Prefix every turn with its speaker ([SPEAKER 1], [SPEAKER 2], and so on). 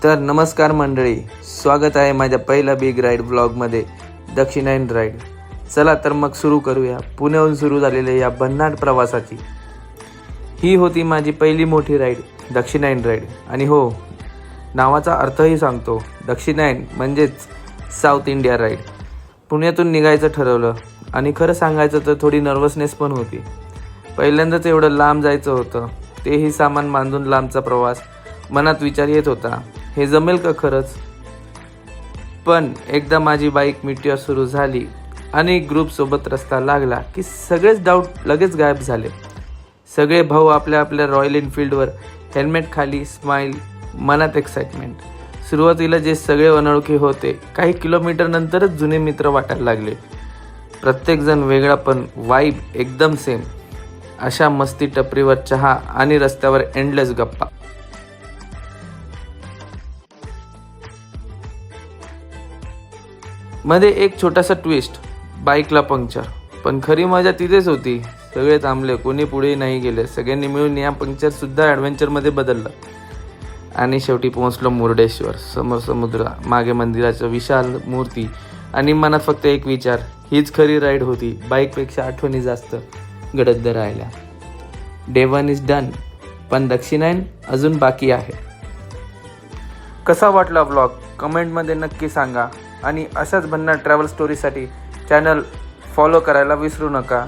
[SPEAKER 1] तर नमस्कार मंडळी, स्वागत आहे माझ्या पहिल्या बिग राईड व्लॉगमध्ये, दक्षिणायन राईड. चला तर मग सुरू करूया पुण्याहून सुरू झालेल्या या भन्नाट प्रवासाची. ही होती माझी पहिली मोठी राईड, दक्षिणायन राईड. आणि हो, नावाचा अर्थही सांगतो, दक्षिणायन म्हणजेच साऊथ इंडिया राईड. पुण्यातून निघायचं ठरवलं आणि खरं सांगायचं तर थोडी नर्वसनेस पण होती. पहिल्यांदाच एवढं लांब जायचं होतं, तेही सामान बांधून. लांबचा प्रवास, मनात विचार येत होता, हे जमेल का खरंच. पण एकदा माझी बाईक मीटियर सुरू झाली आणि ग्रुपसोबत रस्ता लागला की सगळेच डाऊट लगेच गायब झाले. सगळे भाऊ आपल्या आपल्या रॉयल एनफिल्डवर, हेल्मेट खाली, स्माईल, मनात एक्साइटमेंट. सुरुवातीला जे सगळे अनोळखी होते, काही किलोमीटर नंतरच जुने मित्र वाटायला लागले. प्रत्येकजण वेगळा पण वाईब एकदम सेम. अशा मस्ती, टपरीवर चहा आणि रस्त्यावर एंडलेस गप्पा. मध्ये एक छोटासा ट्विस्ट, बाईकला पंक्चर. पण खरी मजा तिथेच होती. सगळे थांबले, कोणी पुढे नाही गेले. सगळ्यांनी मिळून या पंक्चरसुद्धा ॲडव्हेंचरमध्ये बदललं. आणि शेवटी पोहोचलो मुर्डेश्वर. समोर समुद्र, मागे मंदिराचं विशाल मूर्ती आणि मनात फक्त एक विचार, हीच खरी राईड होती. बाईकपेक्षा आठवणी जास्त गडद राहिल्या. डे 1 इज डन, पण दक्षिणायन अजून बाकी आहे. कसा वाटला व्लॉग कमेंटमध्ये नक्की सांगा. आणि अशाच भन्नाट ट्रॅव्हल स्टोरीसाठी चॅनल फॉलो करायला विसरू नका.